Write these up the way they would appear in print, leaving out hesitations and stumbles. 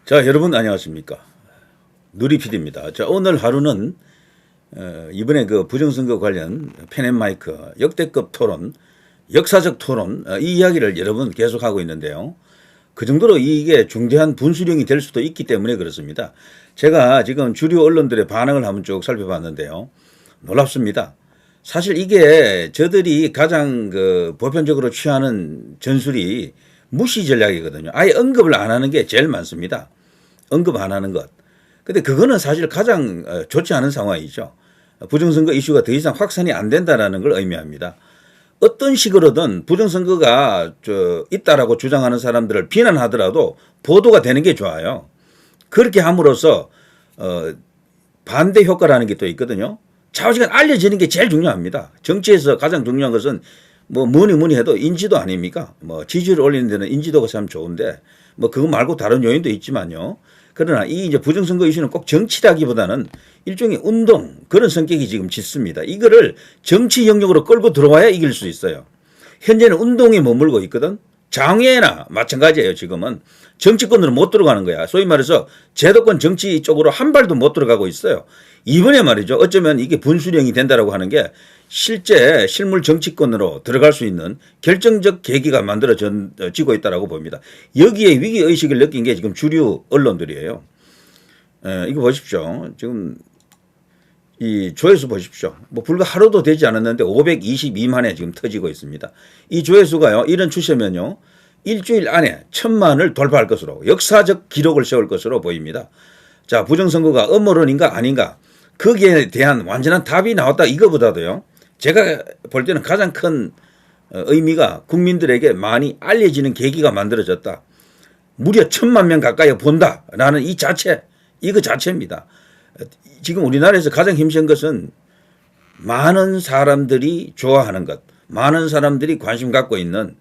자, 여러분 안녕하십니까? 누리PD입니다. 자, 오늘 하루는 이번에 그 부정선거 관련 펜앤마이크 역대급 토론, 역사적 토론 이 이야기를 여러 번 계속하고 있는데요. 그 정도로 이게 중대한 분수령이 될 수도 있기 때문에 그렇습니다. 제가 지금 주류 언론들의 반응을 한번 쭉 살펴봤는데요. 놀랍습니다. 사실 이게 저들이 가장 그 보편적으로 취하는 전술이 무시 전략이거든요. 아예 언급을 안 하는 게 제일 많습니다. 언급 안 하는 것. 근데 그거는 사실 가장 좋지 않은 상황이죠. 부정선거 이슈가 더 이상 확산이 안 된다는 걸 의미합니다. 어떤 식으로든 부정선거가 있다라고 주장하는 사람들을 비난하더라도 보도가 되는 게 좋아요. 그렇게 함으로써 반대 효과라는 게 또 있거든요. 좌우지간 알려지는 게 제일 중요합니다. 정치에서 가장 중요한 것은 뭐 뭐니 해도 인지도 아닙니까? 뭐 지지를 올리는 데는 인지도가 참 좋은데 뭐 그거 말고 다른 요인도 있지만요. 그러나 이 이제 부정선거 이슈는 꼭 정치라기보다는 일종의 운동 그런 성격이 지금 짙습니다. 이거를 정치 영역으로 끌고 들어와야 이길 수 있어요. 현재는 운동에 머물고 있거든. 장외나 마찬가지예요. 지금은 정치권으로 못 들어가는 거야. 소위 말해서 제도권 정치 쪽으로 한 발도 못 들어가고 있어요. 이번에 말이죠. 어쩌면 이게 분수령이 된다라고 하는 게 실제 실물 정치권으로 들어갈 수 있는 결정적 계기가 만들어지고 있다라고 봅니다. 여기에 위기의식을 느낀 게 지금 주류 언론들이에요. 이거 보십시오. 지금 이 조회수 보십시오. 뭐 불과 하루도 되지 않았는데 522만에 지금 터지고 있습니다. 이 조회수가요. 이런 추세면요. 일주일 안에 1000만을 돌파할 것으로 역사적 기록을 세울 것으로 보입니다. 자, 부정선거가 음모론인가 아닌가 거기에 대한 완전한 답이 나왔다 이거보다도요. 제가 볼 때는 가장 큰 의미가 국민들에게 많이 알려지는 계기가 만들어졌다. 무려 1000만 명 가까이 본다라는 이 자체 이거 자체입니다. 지금 우리나라에서 가장 힘센 것은 많은 사람들이 좋아하는 것, 많은 사람들이 관심 갖고 있는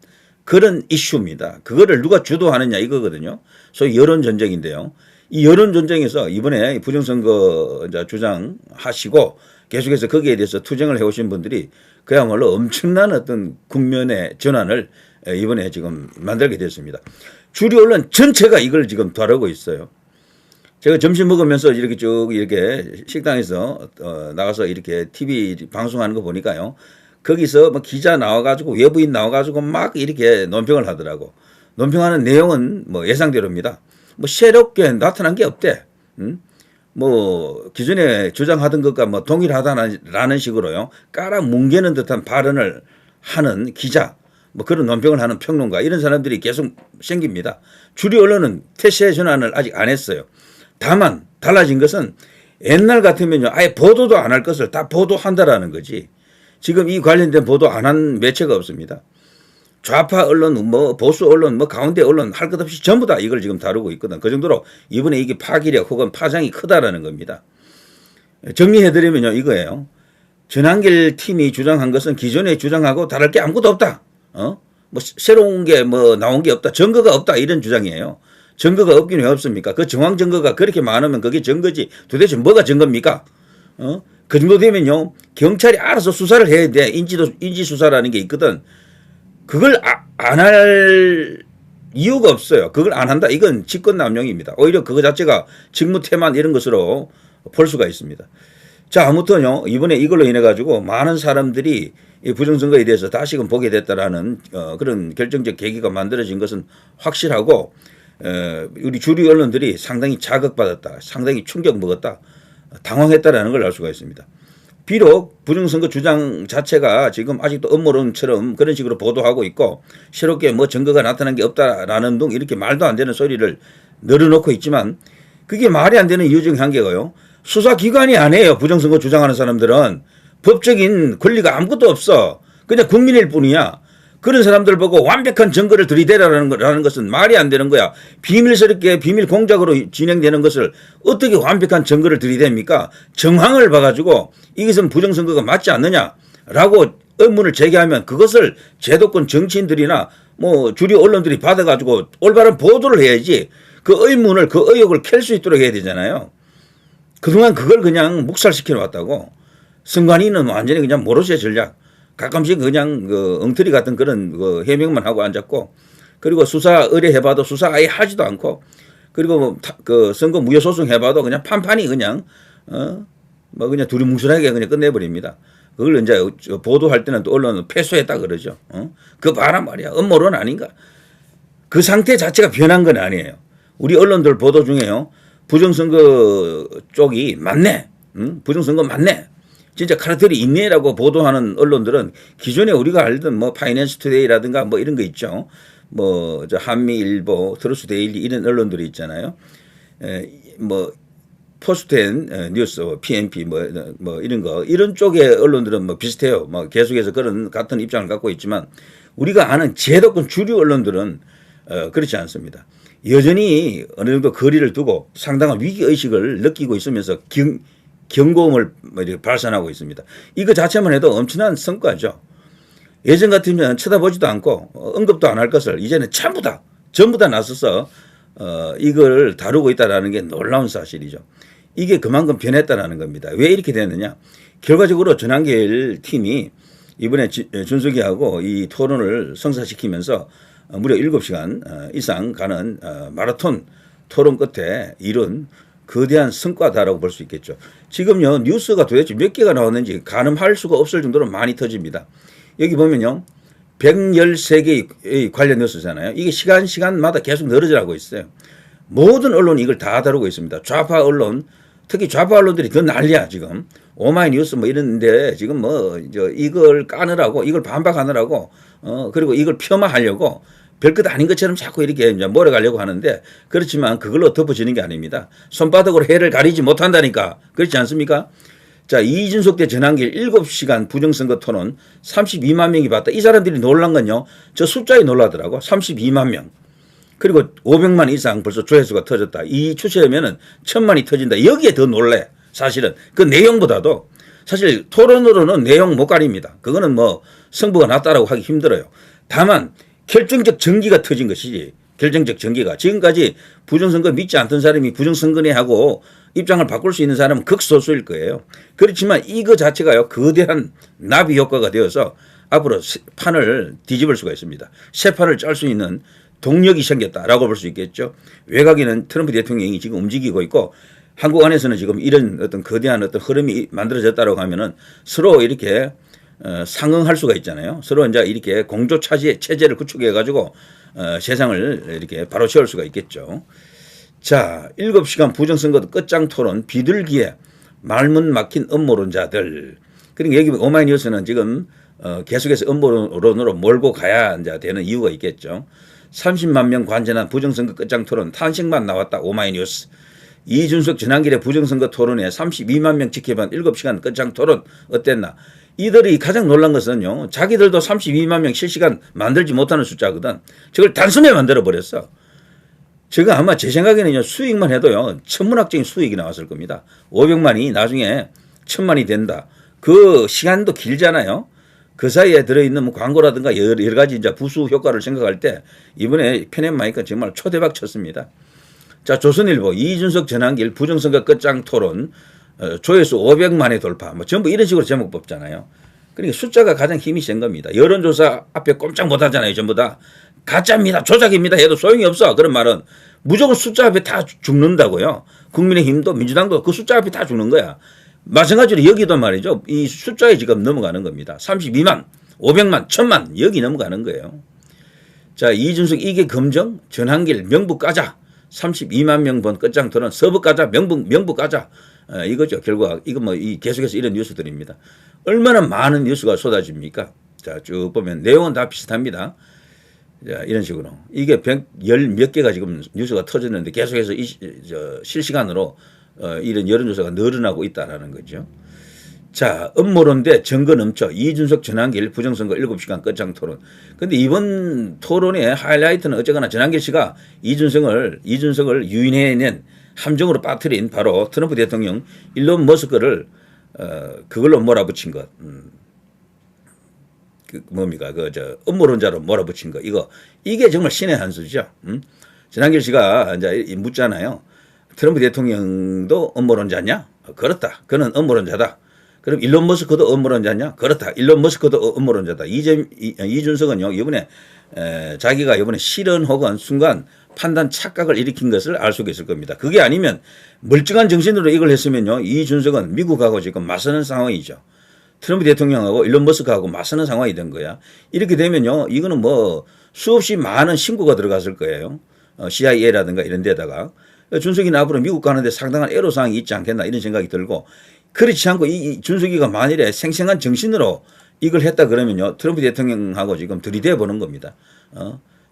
그런 이슈입니다. 그거를 누가 주도하느냐 이거거든요. 소위 여론전쟁인데요. 이 여론전쟁에서 이번에 부정선거 주장하시고 계속해서 거기에 대해서 투쟁을 해오신 분들이 그야말로 엄청난 어떤 국면의 전환을 이번에 지금 만들게 됐습니다. 주류 언론 전체가 이걸 지금 다루고 있어요. 제가 점심 먹으면서 이렇게 쭉 이렇게 식당에서 나가서 이렇게 TV 방송하는 거 보니까요. 거기서 뭐 기자 나와가지고 외부인 나와가지고 막 이렇게 논평을 하더라고. 논평하는 내용은 뭐 예상대로입니다. 뭐 새롭게 나타난 게 없대. 뭐 기존에 주장하던 것과 뭐 동일하다라는 식으로요. 깔아 뭉개는 듯한 발언을 하는 기자, 뭐 그런 논평을 하는 평론가 이런 사람들이 계속 생깁니다. 주류 언론은 태세 전환을 아직 안 했어요. 다만 달라진 것은 옛날 같으면요. 아예 보도도 안 할 것을 다 보도한다라는 거지. 지금 이 관련된 보도 안 한 매체가 없습니다. 좌파 언론, 뭐 보수 언론, 뭐 가운데 언론 할 것 없이 전부 다 이걸 지금 다루고 있거든. 그 정도로 이번에 이게 파기력 혹은 파장이 크다라는 겁니다. 정리해드리면요. 이거예요. 전한길 팀이 주장한 것은 기존에 주장하고 다를 게 아무것도 없다. 뭐 새로운 게 뭐 나온 게 없다. 증거가 없다. 이런 주장이에요. 증거가 없긴 왜 없습니까? 그 정황 증거가 그렇게 많으면 그게 증거지. 도대체 뭐가 증거입니까? 그 정도 되면요. 경찰이 알아서 수사를 해야 돼. 인지 수사라는 게 있거든. 그걸 안 할 이유가 없어요. 그걸 안 한다. 이건 직권남용입니다. 오히려 그거 자체가 직무태만 이런 것으로 볼 수가 있습니다. 자, 아무튼요. 이번에 이걸로 인해 가지고 많은 사람들이 이 부정선거에 대해서 다시금 보게 됐다라는 그런 결정적 계기가 만들어진 것은 확실하고 우리 주류 언론들이 상당히 자극받았다. 상당히 충격 먹었다. 당황했다라는 걸 알 수가 있습니다. 비록 부정선거 주장 자체가 지금 아직도 음모론처럼 그런 식으로 보도하고 있고 새롭게 뭐 증거가 나타난 게 없다라는 등 이렇게 말도 안 되는 소리를 늘어놓고 있지만 그게 말이 안 되는 이유 중 한 개가요. 수사기관이 아니에요. 부정선거 주장하는 사람들은 법적인 권리가 아무것도 없어. 그냥 국민일 뿐이야. 그런 사람들 보고 완벽한 증거를 들이대라는 것은 말이 안 되는 거야. 비밀스럽게 비밀 공작으로 진행되는 것을 어떻게 완벽한 증거를 들이댑니까? 정황을 봐가지고 이것은 부정선거가 맞지 않느냐라고 의문을 제기하면 그것을 제도권 정치인들이나 뭐 주류 언론들이 받아가지고 올바른 보도를 해야지 그 의문을 그 의혹을 캘 수 있도록 해야 되잖아요. 그동안 그걸 그냥 묵살시켜 놨다고. 선관위는 완전히 그냥 모르쇠 전략. 가끔씩 그냥 그 엉터리 같은 그런 그 해명만 하고 앉았고 그리고 수사 의뢰해봐도 수사 아예 하지도 않고 그리고 그 선거 무효 소송 해봐도 그냥 판판이 그냥 뭐 그냥 두리뭉술하게 그냥 끝내버립니다. 그걸 이제 보도할 때는 또 언론은 패소했다 그러죠. 그 봐란 말이야. 음모론 아닌가? 그 상태 자체가 변한 건 아니에요. 우리 언론들 보도 중에요. 부정선거 쪽이 맞네. 부정선거 맞네. 진짜 카르텔이 있네라고 보도하는 언론들은 기존에 우리가 알던 뭐 파이낸스 투데이라든가 뭐 이런 거 있죠. 뭐 저 한미일보, 트루스 데일리 이런 언론들이 있잖아요. 뭐 포스트앤 뉴스, PNP 뭐 이런 거 이런 쪽의 언론들은 뭐 비슷해요. 뭐 계속해서 그런 같은 입장을 갖고 있지만 우리가 아는 제도권 주류 언론들은 그렇지 않습니다. 여전히 어느 정도 거리를 두고 상당한 위기 의식을 느끼고 있으면서 경고음을 이렇게 발산하고 있습니다. 이거 자체만 해도 엄청난 성과죠. 예전 같으면 쳐다보지도 않고 언급도 안 할 것을 이제는 전부 다 나서서 이걸 다루고 있다는 게 놀라운 사실이죠. 이게 그만큼 변했다는 겁니다. 왜 이렇게 됐느냐? 결과적으로 전한길 팀이 이번에 준석이하고 이 토론을 성사시키면서 무려 7시간 이상 가는 마라톤 토론 끝에 이룬 거대한 성과다라고 볼 수 있겠죠. 지금요 뉴스가 도대체 몇 개가 나왔는지 가늠할 수가 없을 정도로 많이 터집니다. 여기 보면요 113개의 관련 뉴스잖아요. 이게 시간마다 계속 늘어져 가고 있어요. 모든 언론이 이걸 다 다루고 있습니다. 좌파 언론, 특히 좌파 언론들이 더 난리야 지금. 오마이뉴스 뭐 이런데 지금 뭐 이걸 까느라고 이걸 반박하느라고 그리고 이걸 폄하하려고 별것 아닌 것처럼 자꾸 이렇게 이제 몰아가려고 하는데 그렇지만 그걸로 덮어지는 게 아닙니다. 손바닥으로 해를 가리지 못한다니까. 그렇지 않습니까? 자, 이준석 대 전한길 7시간 부정선거 토론 32만 명이 봤다. 이 사람들이 놀란 건요. 저 숫자에 놀라더라고. 32만 명. 그리고 500만 이상 벌써 조회수가 터졌다. 이 추세면은 1000만이 터진다. 여기에 더 놀래. 사실은 그 내용보다도 사실 토론으로는 내용 못 가립니다. 그거는 뭐 승부가 났다라고 하기 힘들어요. 다만 결정적 전기가 터진 것이지. 결정적 전기가. 지금까지 부정선거 믿지 않던 사람이 부정선거네 하고 입장을 바꿀 수 있는 사람은 극소수일 거예요. 그렇지만 이거 자체가요. 거대한 나비 효과가 되어서 앞으로 판을 뒤집을 수가 있습니다. 새 판을 짤 수 있는 동력이 생겼다라고 볼 수 있겠죠. 외곽에는 트럼프 대통령이 지금 움직이고 있고 한국 안에서는 지금 이런 어떤 거대한 어떤 흐름이 만들어졌다고 하면은 서로 이렇게 상응할 수가 있잖아요. 서로 이제 이렇게 공조 차지의 체제를 구축해 가지고 세상을 이렇게 바로 세울 수가 있겠죠. 자, 7시간 부정선거 끝장 토론 비둘기에 말문 막힌 음모론자들. 그러니까 여기 오마이뉴스는 지금 계속해서 음모론으로 몰고 가야 이제 되는 이유가 있겠죠. 30만 명 관전한 부정선거 끝장 토론 탄식만 나왔다. 오마이뉴스. 이준석 전한길의 부정선거 토론에 32만 명 지켜본 7시간 끝장 토론 어땠나. 이들이 가장 놀란 것은요. 자기들도 32만 명 실시간 만들지 못하는 숫자거든. 저걸 단숨에 만들어버렸어. 제가 아마 제 생각에는 수익만 해도요. 천문학적인 수익이 나왔을 겁니다. 500만이 나중에 1000만이 된다. 그 시간도 길잖아요. 그 사이에 들어있는 뭐 광고라든가 여러 가지 이제 부수 효과를 생각할 때 이번에 펜앤마이크는 정말 초대박 쳤습니다. 자, 조선일보 이준석 전한길 부정선거 끝장 토론 조회수 500만의 돌파 뭐 전부 이런 식으로 제목 뽑잖아요. 그러니까 숫자가 가장 힘이 센 겁니다. 여론조사 앞에 꼼짝 못하잖아요. 전부 다 가짜입니다. 조작입니다. 해도 소용이 없어. 그런 말은 무조건 숫자 앞에 다 죽는다고요. 국민의힘도 민주당도 그 숫자 앞에 다 죽는 거야. 마찬가지로 여기도 말이죠. 이 숫자에 지금 넘어가는 겁니다. 32만, 500만, 1000만 여기 넘어가는 거예요. 자, 이준석 이게 검정, 전한길 명부 까자. 32만 명 본 끝장 토론 서부 까자, 명부 까자. 이거죠. 결과 이거 뭐 계속해서 이런 뉴스들입니다. 얼마나 많은 뉴스가 쏟아집니까? 자, 쭉 보면 내용은 다 비슷합니다. 자, 이런 식으로 이게 110몇 개가 지금 뉴스가 터졌는데 계속해서 실시간으로 이런 여론조사가 늘어나고 있다라는 거죠. 자, 음모론 대 증거 넘쳐 이준석 전한길 부정선거 7시간 끝장 토론. 근데 이번 토론의 하이라이트는 어쨌거나 전한길 씨가 이준석을 유인해낸 함정으로 빠뜨린 바로 트럼프 대통령 일론 머스크를 그걸로 몰아붙인 것. 뭡니까? 음모론자로 몰아붙인 거. 이게 정말 신의 한 수죠. 전한길 씨가 이제 묻잖아요. 트럼프 대통령도 음모론자냐? 그렇다. 그는 음모론자다. 그럼 일론 머스크도 음모론자냐? 그렇다. 일론 머스크도 음모론자다. 이준석은요, 이번에 자기가 이번에 실언 혹은 순간 판단 착각을 일으킨 것을 알 수가 있을 겁니다. 그게 아니면 멀쩡한 정신으로 이걸 했으면요. 이준석은 미국하고 지금 맞서는 상황이죠. 트럼프 대통령하고 일론 머스크하고 맞서는 상황이 된 거야. 이렇게 되면요. 이거는 뭐 수없이 많은 신고가 들어갔을 거예요. CIA라든가 이런 데다가. 준석이는 앞으로 미국 가는데 상당한 애로사항이 있지 않겠나 이런 생각이 들고 그렇지 않고 이 준석이가 만일에 생생한 정신으로 이걸 했다 그러면요. 트럼프 대통령하고 지금 들이대 보는 겁니다.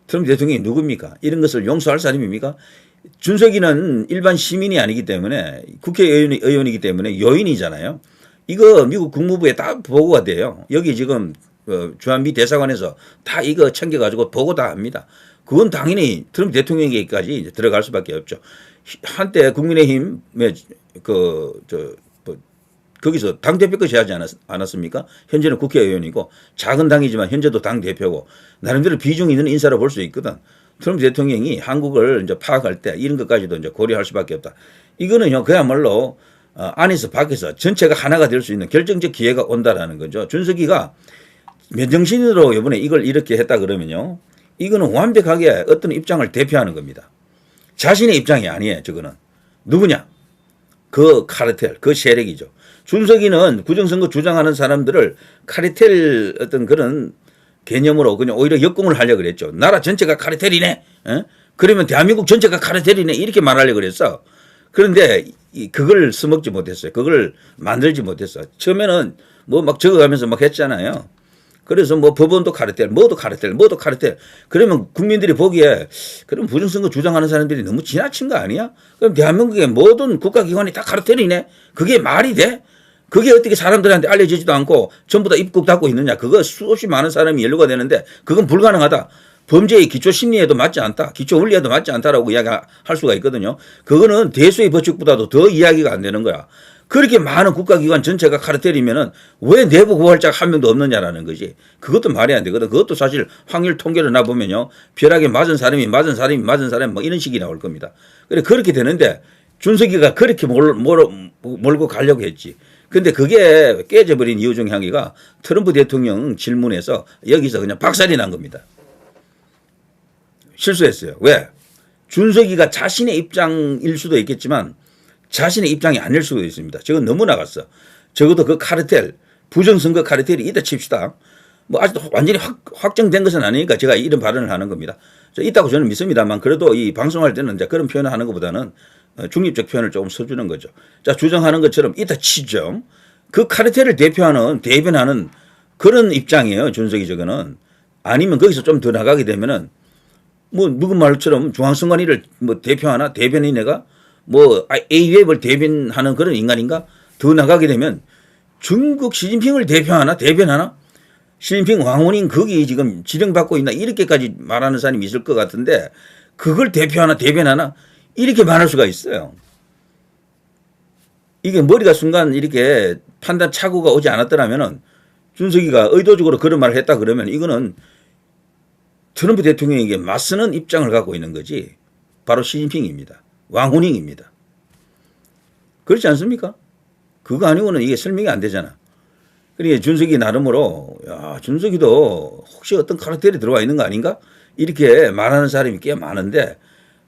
트럼프 대통령이 누굽니까? 이런 것을 용서할 사람입니까? 준석이는 일반 시민이 아니기 때문에 국회의원이기 때문에 요인이잖아요. 이거 미국 국무부에 다 보고가 돼요. 여기 지금 주한미 대사관에서 다 이거 챙겨가지고 보고 다 합니다. 그건 당연히 트럼프 대통령에게까지 들어갈 수밖에 없죠. 한때 국민의힘에 거기서 당대표까지 하지 않았습니까? 현재는 국회의원이고 작은 당이지만 현재도 당대표고 나름대로 비중 있는 인사로 볼 수 있거든. 트럼프 대통령이 한국을 이제 파악할 때 이런 것까지도 이제 고려할 수밖에 없다. 이거는요, 그야말로 안에서 밖에서 전체가 하나가 될 수 있는 결정적 기회가 온다라는 거죠. 준석이가 맨정신으로 이번에 이걸 이렇게 했다 그러면요. 이거는 완벽하게 어떤 입장을 대표하는 겁니다. 자신의 입장이 아니에요. 저거는. 누구냐? 그 카르텔, 그 세력이죠. 준석이는 부정선거 주장하는 사람들을 카르텔 어떤 그런 개념으로 그냥 오히려 역공을 하려고 그랬죠. 나라 전체가 카르텔이네. 그러면 대한민국 전체가 카르텔이네. 이렇게 말하려고 그랬어. 그런데 그걸 써먹지 못했어요. 그걸 만들지 못했어. 처음에는 뭐 막 적어가면서 막 했잖아요. 그래서 뭐 법원도 카르텔, 뭐도 카르텔, 뭐도 카르텔. 그러면 국민들이 보기에 그럼 부정선거 주장하는 사람들이 너무 지나친 거 아니야? 그럼 대한민국의 모든 국가기관이 다 카르텔이네? 그게 말이 돼? 그게 어떻게 사람들한테 알려지지도 않고 전부 다 입국 닫고 있느냐? 그거 수없이 많은 사람이 연루가 되는데 그건 불가능하다. 범죄의 기초 심리에도 맞지 않다. 기초 원리에도 맞지 않다라고 이야기할 수가 있거든요. 그거는 대수의 법칙보다도 더 이야기가 안 되는 거야. 그렇게 많은 국가기관 전체가 카르텔이면은 왜 내부 고발자가 한 명도 없느냐라는 거지. 그것도 말이 안 되거든. 그것도 사실 확률 통계를 놔보면요. 벼락에 맞은 사람이 뭐 이런 식이 나올 겁니다. 그래 그렇게 되는데 준석이가 그렇게 몰고 가려고 했지. 근데 그게 깨져버린 이유 중 하나가 트럼프 대통령 질문에서 여기서 그냥 박살이 난 겁니다. 실수했어요. 왜? 준석이가 자신의 입장일 수도 있겠지만 자신의 입장이 아닐 수도 있습니다. 저건 너무 나갔어. 적어도 그 카르텔, 부정선거 카르텔이 있다 칩시다. 뭐 아직도 완전히 확정된 것은 아니니까 제가 이런 발언을 하는 겁니다. 있다고 저는 믿습니다만 그래도 이 방송할 때는 이제 그런 표현을 하는 것보다는 중립적 표현을 조금 써주는 거죠. 자, 주장하는 것처럼 있다 치죠. 그 카르텔을 대변하는 그런 입장이에요. 준석이 저거는. 아니면 거기서 좀 더 나가게 되면은 뭐 누구 말처럼 중앙선관위를 뭐 대표하나 대변인애가 뭐 AWF를 대변하는 그런 인간인가? 더 나가게 되면 중국 시진핑을 대변하나? 시진핑 왕원인 거기 지금 지령받고 있나? 이렇게까지 말하는 사람이 있을 것 같은데 그걸 대변하나? 이렇게 말할 수가 있어요. 이게 머리가 순간 이렇게 판단 착오가 오지 않았더라면은 준석이가 의도적으로 그런 말을 했다 그러면 이거는 트럼프 대통령에게 맞서는 입장을 갖고 있는 거지. 바로 시진핑입니다. 왕후닝입니다. 그렇지 않습니까? 그거 아니고는 이게 설명이 안 되잖아. 그러니까 준석이 나름으로 야, 준석이도 혹시 어떤 카르텔이 들어와 있는 거 아닌가? 이렇게 말하는 사람이 꽤 많은데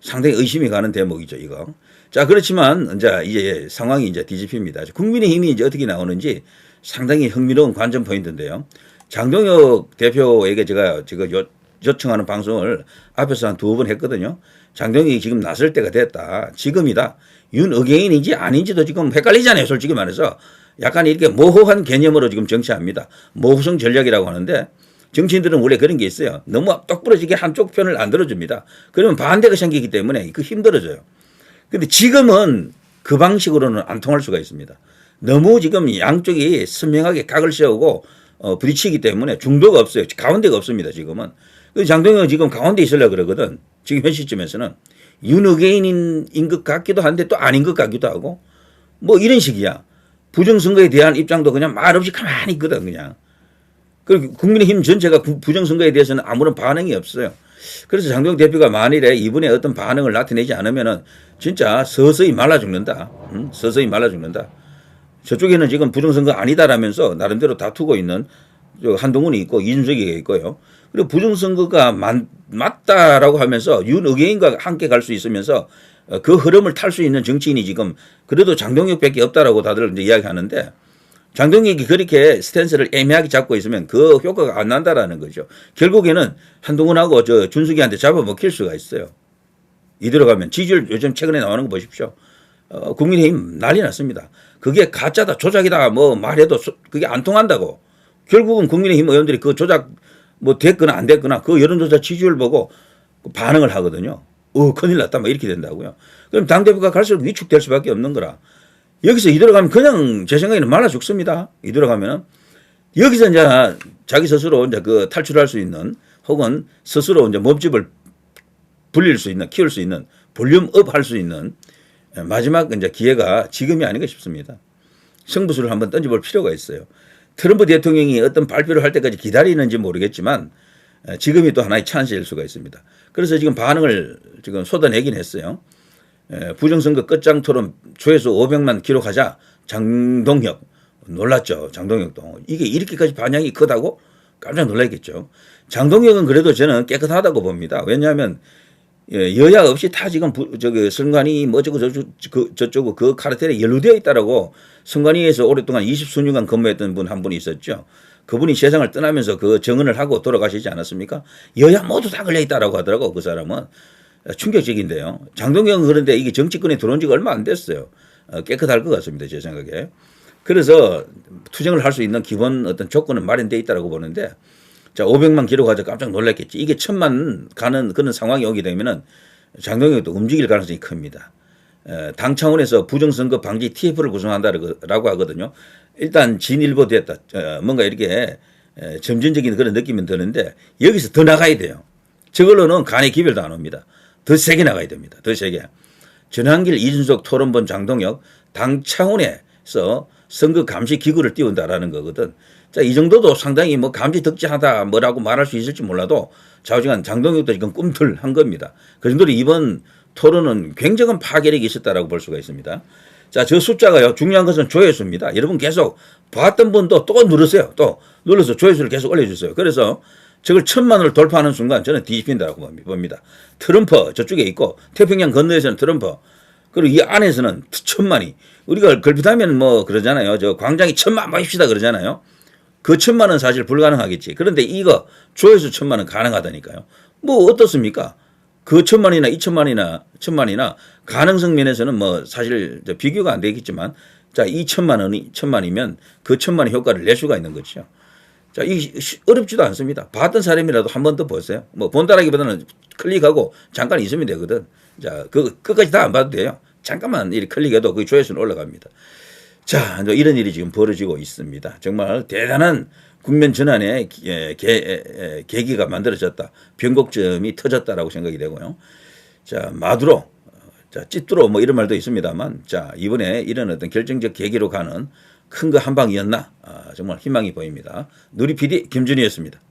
상당히 의심이 가는 대목이죠, 이거. 자, 그렇지만 이제 상황이 이제 뒤집힙니다. 국민의힘이 이제 어떻게 나오는지 상당히 흥미로운 관전 포인트인데요. 장동혁 대표에게 제가 요청하는 방송을 앞에서 한 2번 했거든요. 장동혁이 지금 나설 때가 됐다. 지금이다. 윤어게인인지 아닌지도 지금 헷갈리잖아요. 솔직히 말해서. 약간 이렇게 모호한 개념으로 지금 정치합니다. 모호성 전략이라고 하는데 정치인들은 원래 그런 게 있어요. 너무 똑부러지게 한쪽 편을 안 들어줍니다. 그러면 반대가 생기기 때문에 그 힘들어져요. 근데 지금은 그 방식으로는 안 통할 수가 있습니다. 너무 지금 양쪽이 선명하게 각을 세우고 부딪히기 때문에 중도가 없어요. 가운데가 없습니다. 지금은. 장동혁은 지금 가운데 있으려고 그러거든. 지금 현 시점에서는. 윤어게인인 것 같기도 한데 또 아닌 것 같기도 하고 뭐 이런 식이야. 부정선거에 대한 입장도 그냥 말없이 가만히 있거든 그냥. 그리고 국민의힘 전체가 부정선거에 대해서는 아무런 반응이 없어요. 그래서 장동혁 대표가 만일에 이번에 어떤 반응을 나타내지 않으면은 진짜 서서히 말라 죽는다. 서서히 말라 죽는다. 저쪽에는 지금 부정선거 아니다라면서 나름대로 다투고 있는 한동훈이 있고 이준석이가 있고요. 그리고 부정선거가 맞다라고 하면서 윤의회인과 함께 갈 수 있으면서 그 흐름을 탈 수 있는 정치인이 지금 그래도 장동혁밖에 없다라고 다들 이제 이야기하는데 장동혁이 그렇게 스탠스를 애매하게 잡고 있으면 그 효과가 안 난다라는 거죠. 결국에는 한동훈하고 저 준석이한테 잡아먹힐 수가 있어요. 이대로 가면 지지율 요즘 최근에 나오는 거 보십시오. 국민의힘 난리 났습니다. 그게 가짜다 조작이다 뭐 말해도 그게 안 통한다고. 결국은 국민의힘 의원들이 그 조작 뭐 됐거나 안 됐거나 그 여론조사 지지율 보고 반응을 하거든요. 큰일 났다 뭐 이렇게 된다고요. 그럼 당대표가 갈수록 위축될 수밖에 없는 거라. 여기서 이대로 가면 그냥 제 생각에는 말라 죽습니다. 이대로 가면은 여기서 이제 자기 스스로 이제 그 탈출할 수 있는 혹은 스스로 이제 몸집을 불릴 수 있는 키울 수 있는 볼륨업 할 수 있는 마지막 이제 기회가 지금이 아닌가 싶습니다. 승부수를 한번 던져볼 필요가 있어요. 트럼프 대통령이 어떤 발표를 할 때까지 기다리는지 모르겠지만 지금이 또 하나의 찬스일 수가 있습니다. 그래서 지금 반응을 지금 쏟아내긴 했어요. 부정선거 끝장 토론 조회수 500만 기록하자 장동혁 놀랐죠. 장동혁도 이게 이렇게까지 반향이 크다고 깜짝 놀랐겠죠. 장동혁은 그래도 저는 깨끗하다고 봅니다. 왜냐하면 여야 없이 다 지금 선관위 뭐 저쩌고 그 카르텔에 연루되어 있다라고 선관위에서 오랫동안 20수년간 근무했던 분 한 분이 있었죠. 그분이 세상을 떠나면서 그 정언을 하고 돌아가시지 않았습니까? 여야 모두 다 걸려 있다라고 하더라고 그 사람은. 충격적인데요. 장동혁은 그런데 이게 정치권에 들어온 지가 얼마 안 됐어요. 깨끗할 것 같습니다. 제 생각에. 그래서 투쟁을 할 수 있는 기본 어떤 조건은 마련되어 있다라고 보는데 자 500만 기록하자 깜짝 놀랐겠지. 이게 1000만 가는 그런 상황이 오게 되면은 장동혁도 움직일 가능성이 큽니다. 당 차원에서 부정선거 방지 TF를 구성한다라고 하거든요. 일단 진일보 됐다. 뭔가 이렇게 점진적인 그런 느낌은 드는데 여기서 더 나가야 돼요. 저걸로는 간의 기별도 안 옵니다. 더 세게 나가야 됩니다. 더 세게. 전한길 이준석 토론본 장동혁 당 차원에서 선거 감시 기구를 띄운다라는 거거든. 자, 이 정도도 상당히 뭐 감시 덕지하다 뭐라고 말할 수 있을지 몰라도 좌우지간 장동혁도 지금 꿈틀한 겁니다. 그 정도로 이번 토론은 굉장한 파괴력이 있었다라고 볼 수가 있습니다. 자, 저 숫자가요. 중요한 것은 조회수입니다. 여러분 계속 봤던 분도 또 누르세요. 또 눌러서 조회수를 계속 올려주세요. 그래서 저걸 1000만을 돌파하는 순간 저는 뒤집힌다고 봅니다. 트럼프 저쪽에 있고 태평양 건너에서는 트럼프 그리고 이 안에서는 1000만이 우리가 걸핏하면 뭐 그러잖아요. 저 광장이 1000만 모입시다 그러잖아요. 그 1000만은 사실 불가능하겠지. 그런데 이거 조회수 1000만은 가능하다니까요. 뭐 어떻습니까? 그 1000만이나 2000만이나 1000만이나 가능성 면에서는 뭐 사실 비교가 안 되겠지만 자, 이 1000만이면 그 1000만의 효과를 낼 수가 있는 거죠. 자, 이 어렵지도 않습니다. 봤던 사람이라도 한 번 더 보세요. 뭐 본다라기보다는 클릭하고 잠깐 있으면 되거든. 자, 그 끝까지 다 안 봐도 돼요. 잠깐만 이렇게 클릭해도 그 조회수는 올라갑니다. 자, 이런 일이 지금 벌어지고 있습니다. 정말 대단한 국면 전환의 계기가 만들어졌다. 변곡점이 터졌다라고 생각이 되고요. 자, 마두로, 자, 찌뚜로 뭐 이런 말도 있습니다만, 자, 이번에 이런 어떤 결정적 계기로 가는 큰 거 한 방이었나? 정말 희망이 보입니다. 누리 PD 김준희였습니다.